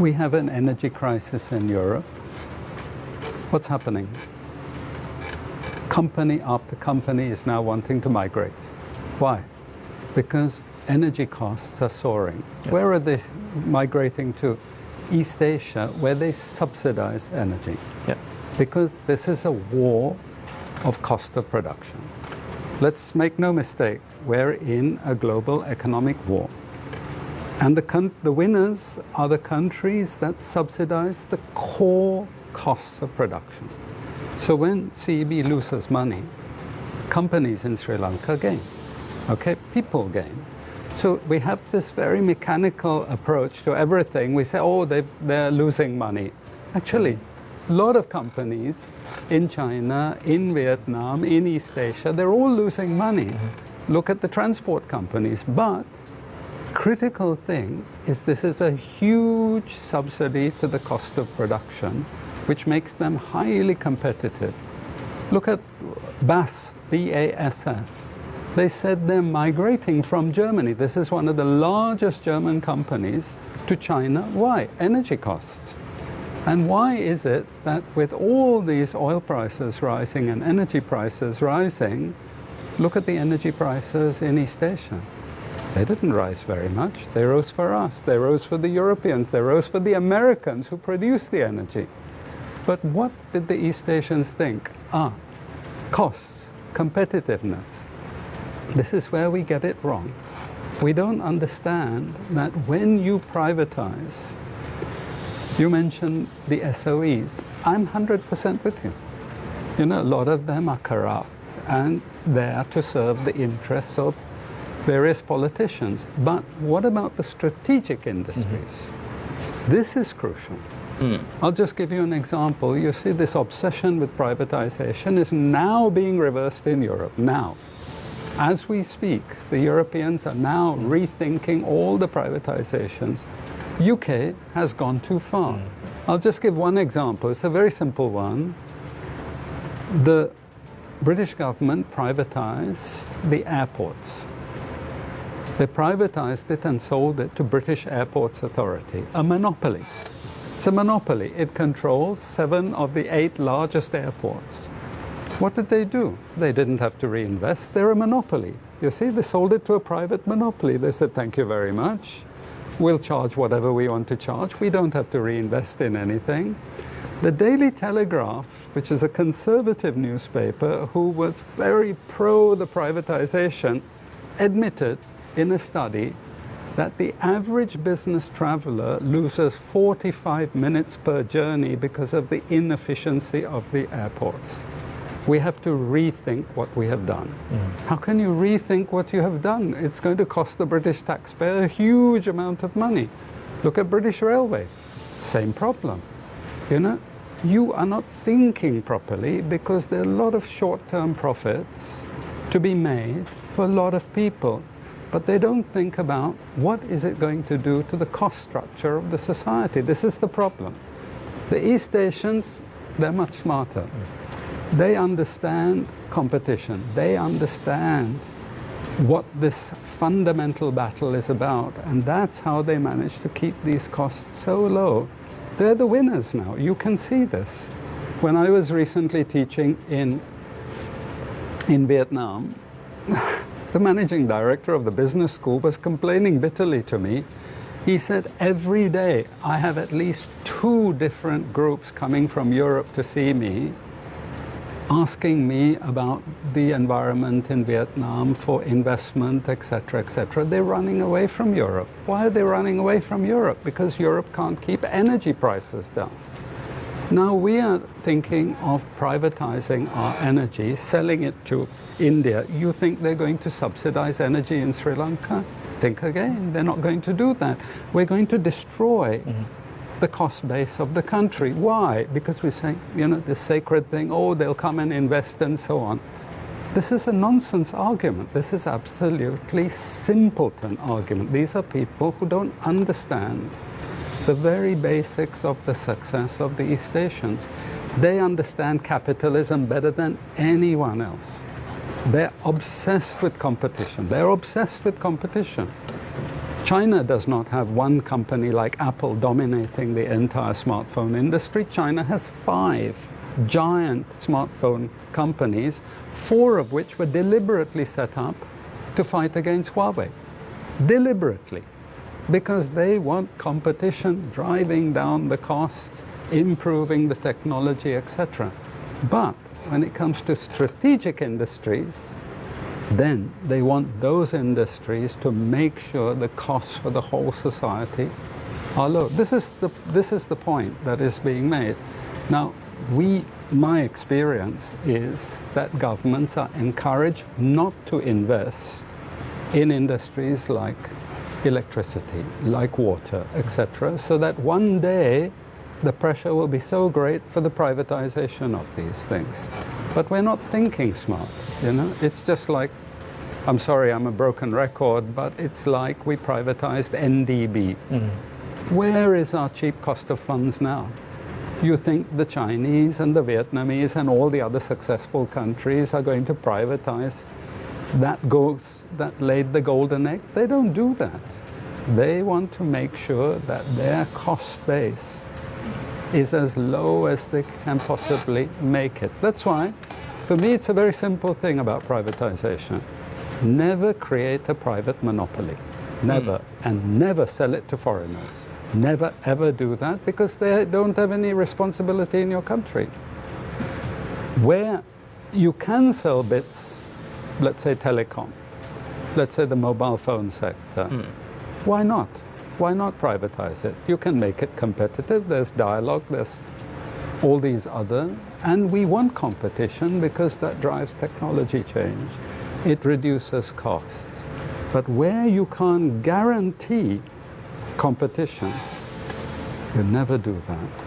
We have an energy crisis in Europe. What's happening? Company after company is now wanting to migrate. Why? Because energy costs are soaring. Yeah. Where are they migrating to? East Asia, where they subsidize energy. Yeah. Because this is a war of cost of production. Let's make no mistake, we're in a global economic war. And the winners are the countries that subsidize the core costs of production. So when CEB loses money, companies in Sri Lanka gain. Okay, people gain. So we have this very mechanical approach to everything. We say, oh, they're losing money. Actually, a lot of companies in China, in Vietnam, in East Asia, they're all losing money. Look at the transport companies. But critical thing is this is a huge subsidy to the cost of production, which makes them highly competitive. Look at BASF, BASF. They said they're migrating from Germany. This is one of the largest German companies to China. Why? Energy costs. And why is it that with all these oil prices rising and energy prices rising, look at the energy prices in East Asia. They didn't rise very much. They rose for us. They rose for the Europeans. They rose for the Americans who produce the energy. But what did the East Asians think? Costs, competitiveness. This is where we get it wrong. We don't understand that when you privatize, you mentioned the SOEs. I'm 100% with you. You know, a lot of them are corrupt and there to serve the interests of various politicians. But what about the strategic industries? This is crucial. I'll just give you an example. You see, this obsession with privatization is now being reversed in Europe, now. As we speak, the Europeans are now rethinking all the privatizations. UK has gone too far. I'll just give one example. It's a very simple one. The British government privatized the airports. They privatized it and sold it to British Airports Authority, a monopoly. It's a monopoly. It controls 7 of the 8 largest airports. What did they do? They didn't have to reinvest. They're a monopoly. You see, they sold it to a private monopoly. They said, thank you very much. We'll charge whatever we want to charge. We don't have to reinvest in anything. The Daily Telegraph, which is a conservative newspaper who was very pro the privatization, admitted in a study that the average business traveler loses 45 minutes per journey because of the inefficiency of the airports. We have to rethink what we have done. How can you rethink what you have done? It's going to cost the British taxpayer a huge amount of money. Look at British Railway, same problem. You know, you are not thinking properly because there are a lot of short-term profits to be made for a lot of people. But they don't think about what is it going to do to the cost structure of the society. This is the problem. The East Asians, they're much smarter. They understand competition. They understand what this fundamental battle is about. And that's how they manage to keep these costs so low. They're the winners now. You can see this. When I was recently teaching in Vietnam, the managing director of the business school was complaining bitterly to me. He said, every day I have at least 2 different groups coming from Europe to see me, asking me about the environment in Vietnam for investment, etc., etc. They're running away from Europe. Why are they running away from Europe? Because Europe can't keep energy prices down. Now we are thinking of privatizing our energy, selling it to India. You think they're going to subsidize energy in Sri Lanka? Think again, they're not going to do that. We're going to destroy the cost base of the country. Why? Because we're saying, you know, this sacred thing, oh, they'll come and invest and so on. This is a nonsense argument. This is absolutely simpleton argument. These are people who don't understand the very basics of the success of the East Asians. They understand capitalism better than anyone else. They're obsessed with competition. They're obsessed with competition. China does not have one company like Apple dominating the entire smartphone industry. China has 5 giant smartphone companies, 4 of which were deliberately set up to fight against Huawei. Deliberately. Because they want competition, driving down the costs, improving the technology, etc. But when it comes to strategic industries, then they want those industries to make sure the costs for the whole society are low. This is the point that is being made. Now, my experience is that governments are encouraged not to invest in industries like electricity, like water, etc., so that one day the pressure will be so great for the privatization of these things. But we're not thinking smart, you know? It's just like, I'm sorry, I'm a broken record, but it's like we privatized NDB. Where is our cheap cost of funds now? You think the Chinese and the Vietnamese and all the other successful countries are going to privatize that laid the golden egg? They don't do that. They want to make sure that their cost base is as low as they can possibly make it. That's why, for me, it's a very simple thing about privatization. Never create a private monopoly. Never. And never sell it to foreigners. Never, ever do that, because they don't have any responsibility in your country. Where you can sell bits, let's say telecom, let's say the mobile phone sector, why not? Why not privatize it? You can make it competitive. There's Dialog, there's all these other, and we want competition because that drives technology change. It reduces costs. But where you can't guarantee competition, you never do that.